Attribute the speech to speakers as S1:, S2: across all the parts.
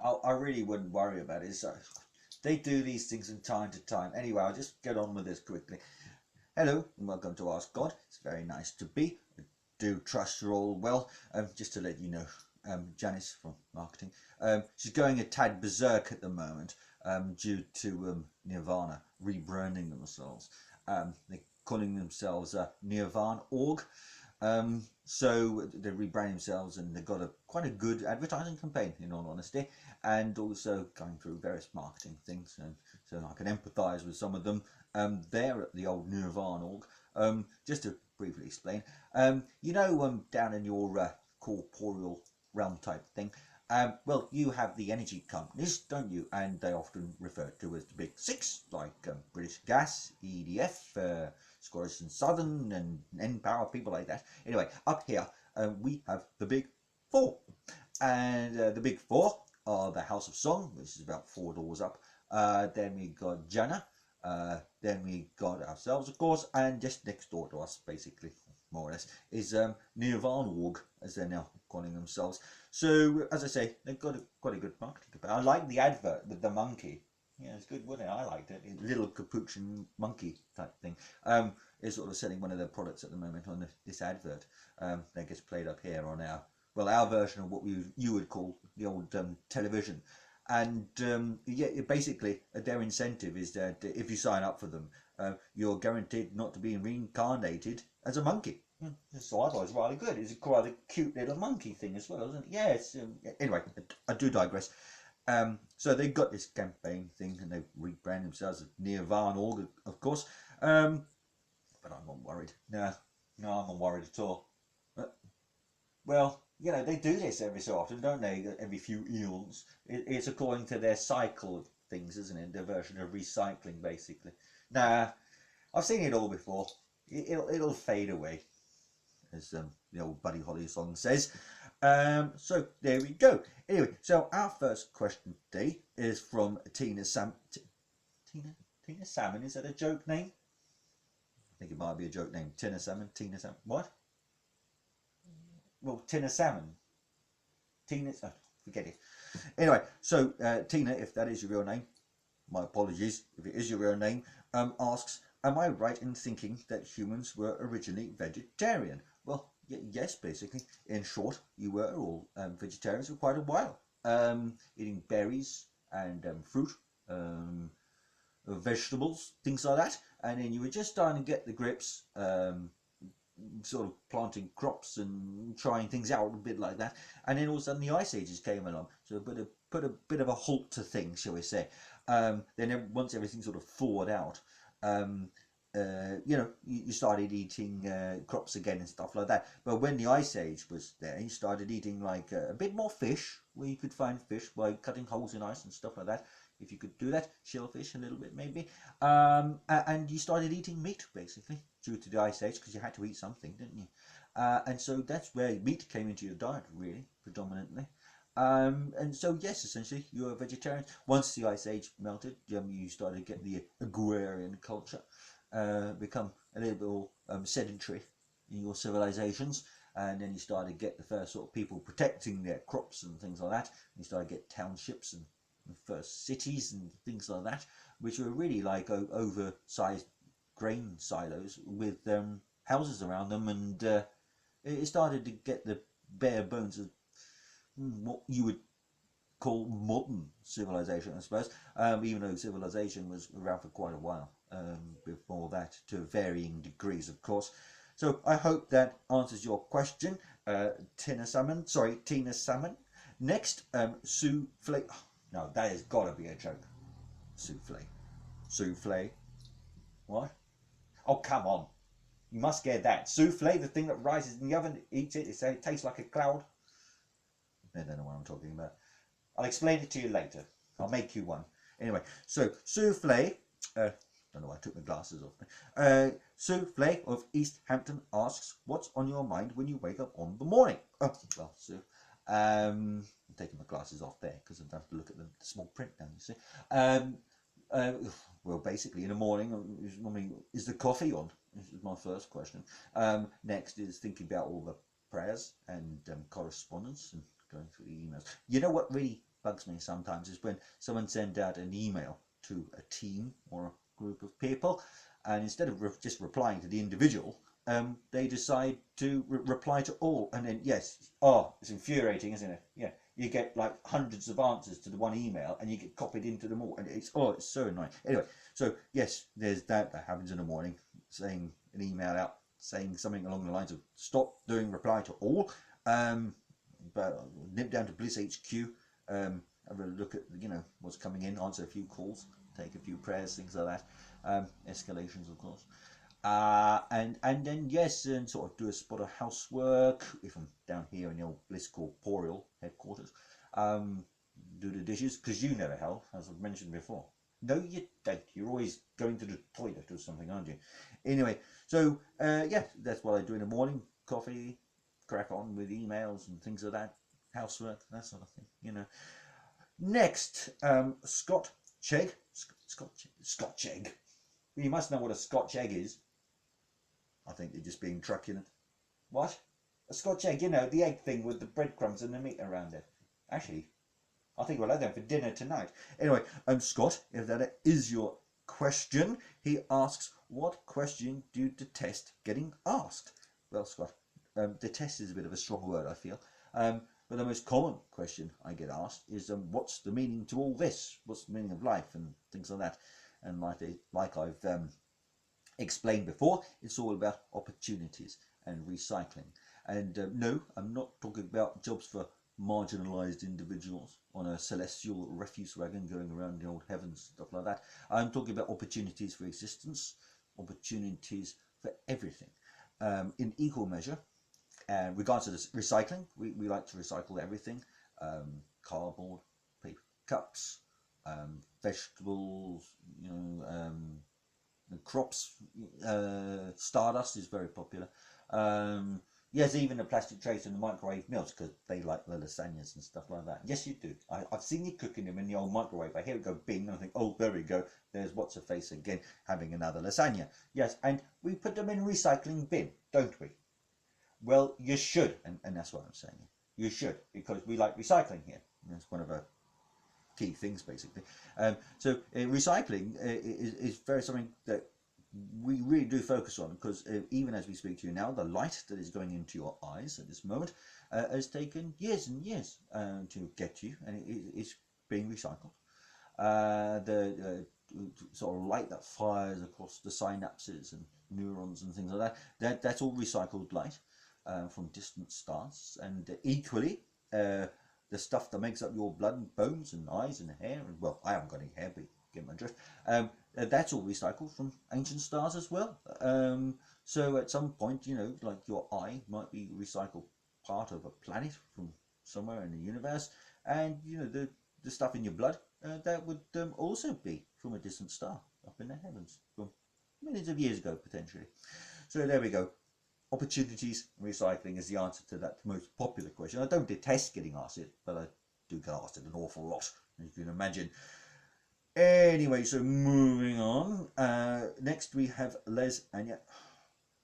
S1: I really wouldn't worry about it. So they do these things from time to time. Anyway, I'll just get on with this quickly. Hello and welcome to Ask God. It's very nice to be. I do trust you're all well. Just to let you know, Janice from marketing, she's going a tad berserk at the moment due to Nirvana rebranding themselves. They're calling themselves Nirvanorg. So they rebrand themselves and they've got quite a good advertising campaign, in all honesty, and also going through various marketing things, and so I can empathise with some of them. There at the old Nirvanorg, just to briefly explain, down in your corporeal realm type thing, well, you have the energy companies, don't you? And they often referred to as the big six, like British Gas, EDF, Scottish and Southern, and Npower, people like that. Anyway, up here we have the big four, and the big four are the House of Song, which is about 4 doors up. Then we got Jana. Then we got ourselves, of course, and just next door to us, basically, more or less, is Nirvanorg, as they're now calling themselves. So, as I say, they've got quite a good marketing campaign. I like the advert with the monkey. Yeah, it's good, wasn't it? I liked it. Little capuchin monkey type thing. Is sort of selling one of their products at the moment on this advert. That gets played up here on our version of what you would call the old television. And yeah, basically their incentive is that if you sign up for them, you're guaranteed not to be reincarnated as a monkey. So I thought it was rather good. It's quite a cute little monkey thing as well, isn't it? Yeah, anyway, I do digress. So they've got this campaign thing and they rebrand themselves as Nirvanorg, of course. But I'm not worried. No, I'm not worried at all. Well, they do this every so often, don't they? Every few eons. It's according to their cycle of things, isn't it? Their version of recycling, basically. Nah, I've seen it all before. It'll fade away, as the old Buddy Holly song says. So there we go. Anyway, so our first question today is from Tina Salmon. Tina Salmon, is that a joke name? I think it might be a joke name. Tina Salmon. What? Well, Tina Salmon. Forget it. Anyway, so Tina, if that is your real name, my apologies if it is your real name, asks, am I right in thinking that humans were originally vegetarian? Well, yes, basically. In short, you were all vegetarians for quite a while, eating berries and fruit, vegetables, things like that, and then you were just starting to get the grips, sort of planting crops and trying things out a bit like that, and then all of a sudden the ice ages came along, so put a bit of a halt to things, shall we say. Then once everything sort of thawed out, you started eating crops again and stuff like that. But when the ice age was there, you started eating like a bit more fish, where you could find fish by cutting holes in ice and stuff like that. If you could do that, shellfish a little bit maybe, and you started eating meat basically due to the ice age, because you had to eat something, didn't you? And so that's where meat came into your diet, really, predominantly. And so yes, essentially you were a vegetarian. Once the ice age melted, you started to get the agrarian culture, become a little bit more sedentary in your civilizations, and then you started to get the first sort of people protecting their crops and things like that. And you started to get townships and first cities and things like that, which were really like oversized grain silos with houses around them, and it started to get the bare bones of what you would call modern civilization, I suppose, even though civilization was around for quite a while before that, to varying degrees, of course. So I hope that answers your question, Tina Salmon. Next, souffle. No, that has got to be a joke. Souffle. What? Oh, come on. You must get that. Souffle, the thing that rises in the oven, eats it, it tastes like a cloud. I don't know what I'm talking about. I'll explain it to you later. I'll make you one. Anyway, so souffle, don't know why I took my glasses off. Souffle of East Hampton asks, what's on your mind when you wake up on the morning? Oh, well, Sue. I'm taking my glasses off there because I don't have to look at the small print now, you see. Well, basically, in the morning, is the coffee on? This is my first question. Next is thinking about all the prayers and correspondence and going through the emails. You know what really bugs me sometimes is when someone sends out an email to a team or a group of people, and instead of just replying to the individual, they decide to reply to all, and then yes, it's infuriating, isn't it? Yeah, you get like hundreds of answers to the one email, and you get copied into them all, and it's so annoying. Anyway, so yes, there's that happens in the morning, saying an email out saying something along the lines of stop doing reply to all, but nip down to Bliss HQ, have a look at what's coming in, answer a few calls, take a few prayers, things like that, escalations of course. And then yes, and sort of do a spot of housework if I'm down here in the old Bliss Corporeal headquarters. Do the dishes, because you never help, as I've mentioned before. No, you don't. You're always going to the toilet or something, aren't you? Anyway, so yeah, that's what I do in the morning. Coffee, crack on with emails and things like that, housework, that sort of thing. Next, Scotch egg. Scotch egg. You must know what a Scotch egg is. I think they're just being truculent. What? A Scotch egg, the egg thing with the breadcrumbs and the meat around it. Actually, I think we'll have them for dinner tonight. Anyway, Scott, if that is your question, he asks, what question do you detest getting asked? Well, Scott, detest is a bit of a strong word, I feel. But the most common question I get asked is, what's the meaning to all this? What's the meaning of life and things like that? And like I've explained before, it's all about opportunities and recycling. And no, I'm not talking about jobs for marginalised individuals on a celestial refuse wagon going around the old heavens, stuff like that. I'm talking about opportunities for existence, opportunities for everything, in equal measure. Regards to this recycling, we like to recycle everything, cardboard, paper cups, vegetables, crops, stardust is very popular. Yes, even the plastic trays and the microwave meals, because they like the lasagnas and stuff like that. Yes, you do. I've seen you cooking them in the old microwave. I hear it go bing, and I think, oh, there we go. There's what's her face again, having another lasagna. Yes, and we put them in a recycling bin, don't we? Well, you should, and that's what I'm saying. You should, because we like recycling here. That's one of our key things, basically. So recycling is very something that we really do focus on, because even as we speak to you now, the light that is going into your eyes at this moment has taken years and years to get to you, and it's being recycled. The sort of light that fires across the synapses and neurons and things like that's all recycled light from distant stars. And equally, the stuff that makes up your blood and bones and eyes and hair, and well, I haven't got any hair, but you get my drift. That's all recycled from ancient stars as well. So at some point, like your eye might be recycled part of a planet from somewhere in the universe, and the stuff in your blood that would also be from a distant star up in the heavens from millions of years ago, potentially. So there we go. Opportunities recycling is the answer to that most popular question. I don't detest getting asked it, but I do get asked it an awful lot, as you can imagine. Anyway, so moving on. Next we have lasagna.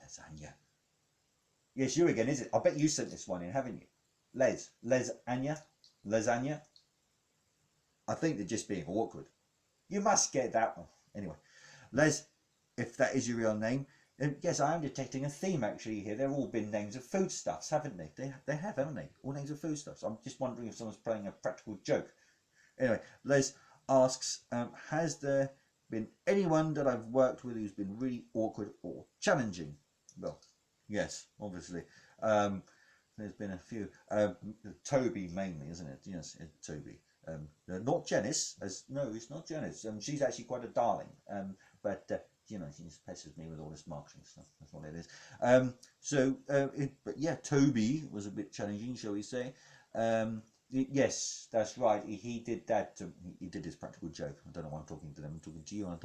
S1: Lasagna. Yes, you again, is it? I bet you sent this one in, haven't you? Lasagna. I think they're just being awkward. You must get that one. Anyway, Les, if that is your real name, yes, I am detecting a theme actually here. They've all been names of foodstuffs, haven't they? They have, haven't they? All names of foodstuffs. I'm just wondering if someone's playing a practical joke. Anyway, Les asks, has there been anyone that I've worked with who's been really awkward or challenging? Well, yes, obviously. There's been a few. Toby mainly, isn't it? Yes, Toby. Not Janice. No, it's not Janice. She's actually quite a darling. But she just pesters me with all this marketing stuff. That's what it is. But yeah, Toby was a bit challenging, shall we say? Yes, that's right. He did that. He did this practical joke. I don't know why I'm talking to them. I'm talking to you, aren't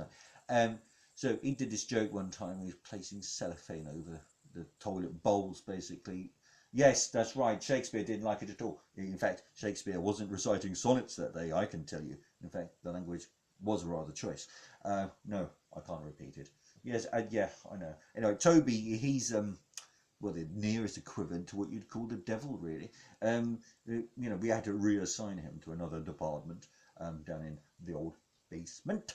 S1: I? So he did this joke one time. He was placing cellophane over the toilet bowls, basically. Yes, that's right. Shakespeare didn't like it at all. In fact, Shakespeare wasn't reciting sonnets that day, I can tell you. In fact, the language was rather choice. No, I can't repeat it. Yes, yeah, I know. Anyway, Toby, he's well, the nearest equivalent to what you'd call the devil, really. We had to reassign him to another department down in the old basement.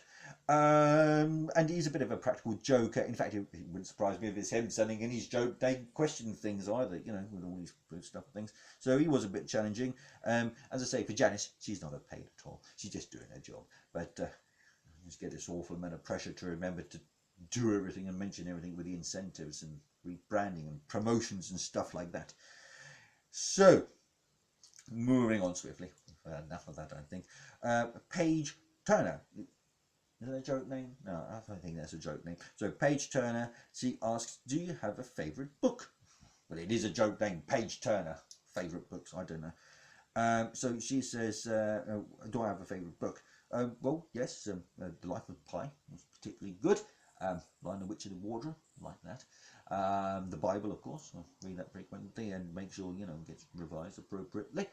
S1: And he's a bit of a practical joker. In fact, it wouldn't surprise me if it's him sending in his joke. They question things either, with all these stuff things. So he was a bit challenging. As I say, for Janice, she's not paid at all. She's just doing her job. But just get this awful amount of pressure to remember to do everything and mention everything with the incentives and rebranding and promotions and stuff like that. So, moving on swiftly. Enough of that, I think. Paige Turner. Is that a joke name? No, I don't think that's a joke name. So, Paige Turner, she asks, do you have a favourite book? Well, it is a joke name, Paige Turner. Favourite books, I don't know. So she says, do I have a favourite book? Well, yes, The Life of Pi was particularly good. Lion the Witch of the Wardrobe, like that. The Bible, of course, I read that frequently and make sure, it gets revised appropriately.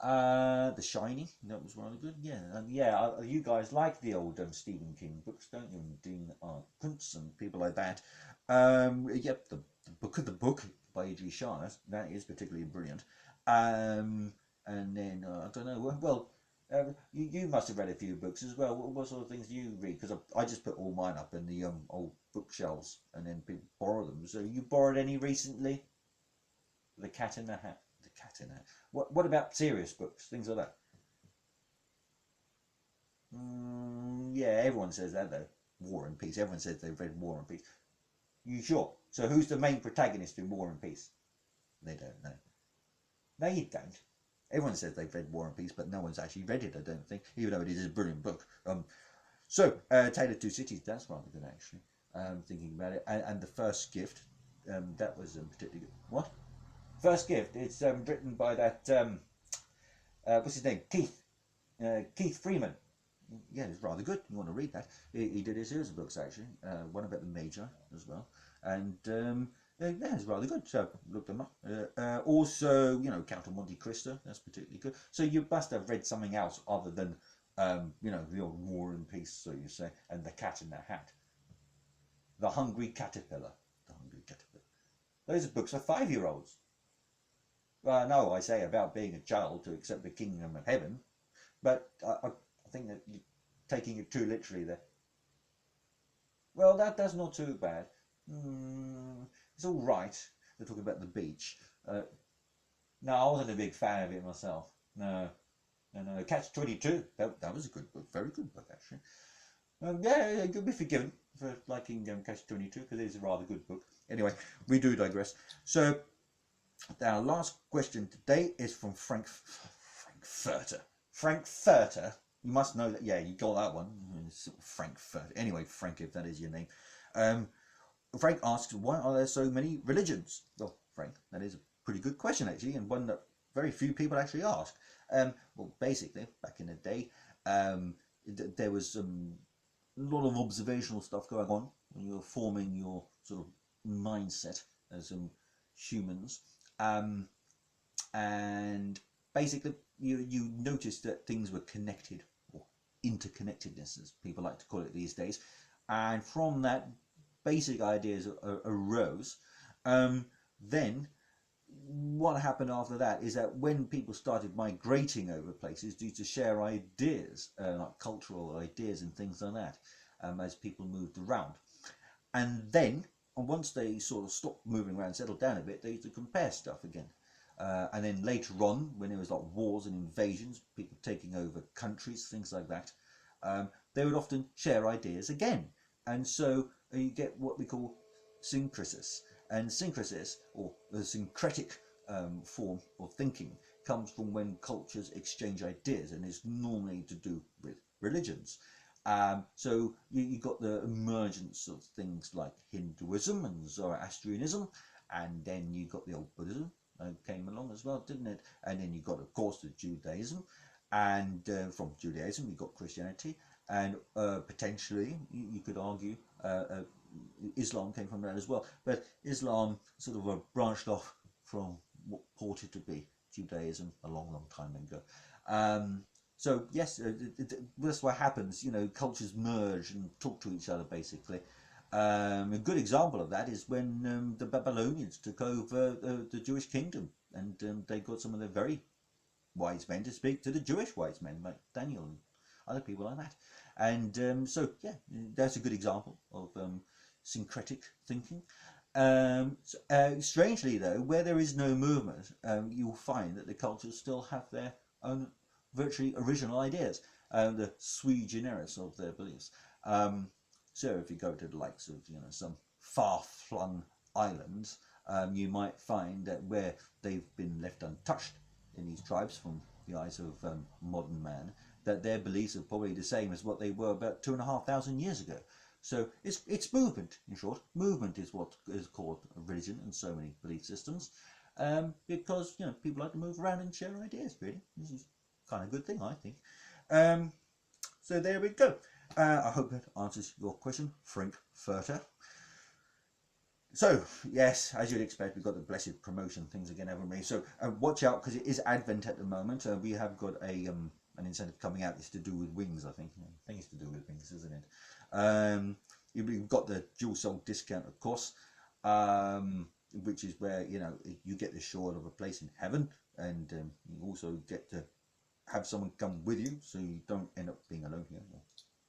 S1: The Shining, that was rather good. Yeah, you guys like the old Stephen King books, don't you? And Dean R. Kuntz and people like that. Yep, the Book of the Book by E.G. Shire, that is particularly brilliant. And then, I don't know, well, you must have read a few books as well. What sort of things do you read? Because I just put all mine up in the old bookshelves and then people borrow them. So you borrowed any recently? The Cat in the Hat. The Cat in the Hat. What about serious books? Things like that? Yeah, everyone says that though. War and Peace. Everyone says they've read War and Peace. You sure? So who's the main protagonist in War and Peace? They don't know. No, you don't. Everyone says they've read War and Peace, but no one's actually read it, I don't think, even though it is a brilliant book. Tale of Two Cities, that's rather good, actually, thinking about it. And The First Gift, that was particularly good. What? First Gift, it's written by that, what's his name? Keith Freeman. Yeah, it's rather good. You want to read that. He did a series of books, actually. One about the Major as well. And yeah, it's rather good. So look them up. Also, Count of Monte Cristo. That's particularly good. So you must have read something else other than, the old War and Peace, so you say, and The Cat in the Hat. The Hungry Caterpillar. The Hungry Caterpillar. Those are books for 5-year-olds. No, I say about being a child to accept the kingdom of heaven, but I think that you're taking it too literally there. Well, that's not too bad. It's all right. They're talking about the beach. No, I wasn't a big fan of it myself. No. Catch-22. That was a good book. Very good book, actually. Yeah, you'll be forgiven for liking Catch-22 because it is a rather good book. Anyway, we do digress. So, our last question today is from Frankfurter. Frankfurter. You must know that. Yeah, you got that one. Frankfurter. Anyway, Frank, if that is your name. Frank asks, why are there so many religions? Well, Frank, that is a pretty good question, actually, and one that very few people actually ask. Well, basically, back in the day, there was a lot of observational stuff going on when you were forming your sort of mindset as humans. And basically, you noticed that things were connected, or interconnectedness, as people like to call it these days. And from that, basic ideas arose. Then what happened after that is that when people started migrating over places due to share ideas, like cultural ideas and things like that, as people moved around. And then, once they sort of stopped moving around, settled down a bit, they used to compare stuff again. And then later on, when there was like wars and invasions, people taking over countries, things like that, they would often share ideas again. And so you get what we call syncresis. And syncresis, or the syncretic form of thinking, comes from when cultures exchange ideas, and is normally to do with religions. So you got the emergence of things like Hinduism and Zoroastrianism, and then you got the old Buddhism came along as well, didn't it? And then you got, of course, the Judaism, and from Judaism you got Christianity, and potentially you could argue Islam came from that as well. But Islam sort of branched off from what purported to be Judaism a long, long time ago. So yes, that's what happens. Cultures merge and talk to each other basically. A good example of that is when the Babylonians took over the Jewish kingdom, and they got some of the very wise men to speak to the Jewish wise men, like Daniel and other people like that. And so, yeah, that's a good example of syncretic thinking. Strangely, though, where there is no movement, you'll find that the cultures still have their own virtually original ideas, the sui generis of their beliefs. So if you go to the likes of some far-flung islands, you might find that where they've been left untouched in these tribes from the eyes of modern man, that their beliefs are probably the same as what they were about 2,500 years ago. So it's movement, in short. Movement is what is called religion in so many belief systems, because people like to move around and share ideas. Really, this is kind of a good thing, I think. So there we go. I hope that answers your question, Frankfurter. So, yes, as you'd expect, we've got the blessed promotion things again, haven't we? So, watch out, because it is Advent at the moment. We have got an incentive coming out. It's to do with wings, I think. I think it's to do with wings, isn't it? You've got the dual soul discount, of course, which is where, you get the assured of a place in heaven, and you also get to have someone come with you, so you don't end up being alone here.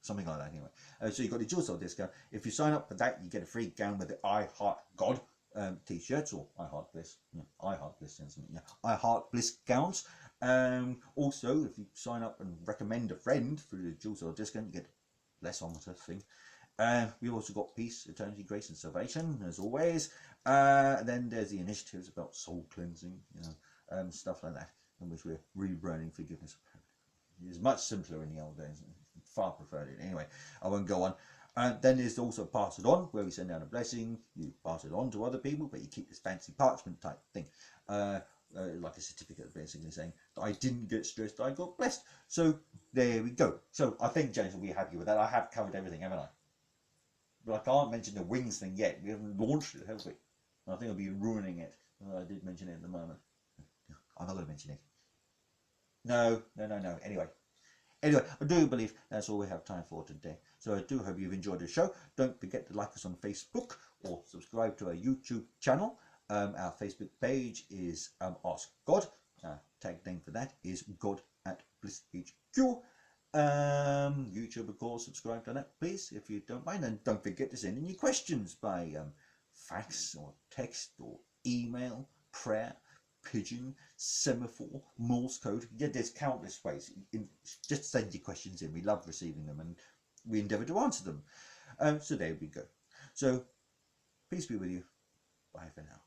S1: Something like that, anyway. So you've got the dual soul discount. If you sign up for that, you get a free gown with the I Heart God t-shirts, or I Heart Bliss. I Heart Bliss, I Heart Bliss gowns. Also, if you sign up and recommend a friend through the dual soul discount, you get less on the thing. We've also got peace, eternity, grace, and salvation, as always. Then there's the initiatives about soul cleansing, stuff like that, in which we're rebranding forgiveness. It's much simpler in the old days. Far preferred it. Anyway, I won't go on. Then there's also Pass It On, where we send out a blessing. You pass it on to other people, but you keep this fancy parchment type thing. Like a certificate, basically saying that I didn't get stressed, I got blessed. So there we go. So I think Janice will be happy with that. I have covered everything, haven't I? But I can't mention the wings thing yet. We haven't launched it, have we? I think I'll be ruining it. I did mention it at the moment. I'm not going to mention it. No. Anyway, I do believe that's all we have time for today. So I do hope you've enjoyed the show. Don't forget to like us on Facebook or subscribe to our YouTube channel. Our Facebook page is Ask God. Tag name for that is God at Bliss HQ. YouTube, of course, subscribe to that, please, if you don't mind. And don't forget to send in your questions by fax or text or email, prayer, pigeon, semaphore, Morse code. Yeah, there's countless ways. Just send your questions in. We love receiving them, and we endeavour to answer them. So there we go. So peace be with you. Bye for now.